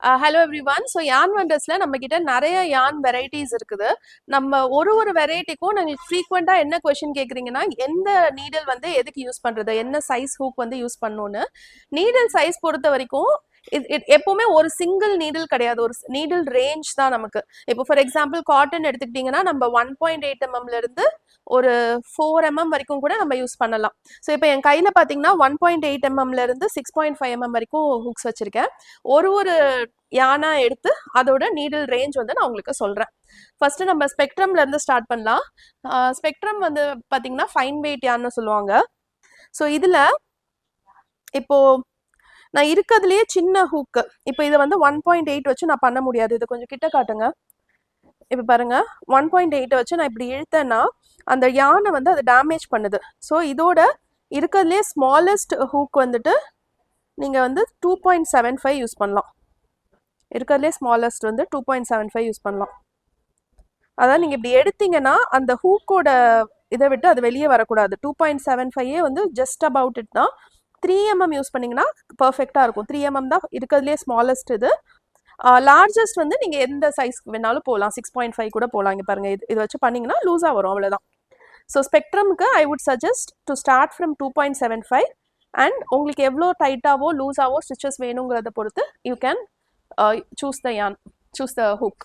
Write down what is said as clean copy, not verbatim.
Hello everyone. So யான் வண்டர்ஸில் நம்மக்கிட்ட நிறைய யான் வெரைட்டிஸ் இருக்குது. நம்ம ஒரு வெரைட்டிக்கும் நீங்கள் ஃப்ரீக்வெண்ட்டாக என்ன கொஷின் கேட்குறீங்கன்னா, எந்த நீடில் வந்து எதுக்கு யூஸ் பண்ணுறது, என்ன சைஸ் ஹூக் வந்து யூஸ் பண்ணணும்னு. நீடில் சைஸ் பொறுத்த வரைக்கும் எப்பவுமே ஒரு சிங்கிள் நீடில் கிடையாது, ஒரு நீடில் ரேஞ்ச் தான் நமக்கு. இப்போ ஃபார் எக்ஸாம்பிள் காட்டன் எடுத்துக்கிட்டிங்கன்னா நம்ம 1.8 mm ஒரு 4 mm வரைக்கும் கூட நம்ம யூஸ் பண்ணலாம். ஸோ இப்போ என் கையில் பார்த்தீங்கன்னா 1.8 mm 6.5 mm வரைக்கும் ஹூக்ஸ் வச்சுருக்கேன். ஒரு யானா எடுத்து அதோட நீடில் ரேஞ்ச் வந்து நான் உங்களுக்கு சொல்கிறேன். ஃபர்ஸ்ட் நம்ம ஸ்பெக்ட்ரம்ல இருந்து ஸ்டார்ட் பண்ணலாம். ஸ்பெக்ட்ரம் வந்து பார்த்தீங்கன்னா ஃபைன் வெயிட் யான்னு சொல்லுவாங்க. ஸோ இதில் இப்போ நான் இருக்கிறதுலேயே சின்ன ஹூக்கு, இப்போ இதை வந்து 1.8 வச்சு நான் பண்ண முடியாது. இதை கொஞ்சம் கிட்ட காட்டுங்க. இப்போ பாருங்க, 1.8 வச்சு நான் இப்படி இழுத்தேன்னா அந்த யானை வந்து அதை டேமேஜ் பண்ணுது. ஸோ இதோட இருக்கிறதுலே ஸ்மாலஸ்ட் ஹூக் வந்துட்டு நீங்கள் வந்து 2.75 யூஸ் பண்ணலாம். இருக்கிறதுலே ஸ்மாலஸ்ட் வந்து 2.75 யூஸ் பண்ணலாம். அதாவது நீங்கள் இப்படி எடுத்தீங்கன்னா அந்த ஹூக்கோட இதை விட்டு அது வெளியே வரக்கூடாது. 2.75 வந்து ஜஸ்ட் அபவுட் இட் தான். 3 mm யூஸ் பண்ணிங்கன்னா பர்ஃபெக்டாக இருக்கும். 3 mm தான் இருக்கிறதுலே ஸ்மாலஸ்ட். இது லார்ஜஸ்ட் வந்து நீங்கள் எந்த சைஸ்க்கு வேணாலும் போகலாம். 6.5 கூட போகலாம். இங்கே பாருங்கள், இது வச்சு பண்ணிங்கன்னா லூஸாக வரும், அவ்வளோதான். ஸோ ஸ்பெக்ட்ரம்க்கு I would suggest to start from 2.75 and உங்களுக்கு எவ்வளோ டைட்டாவோ லூஸாவோ ஸ்டிச்சஸ் வேணுங்கிறத பொறுத்து you can choose the hook.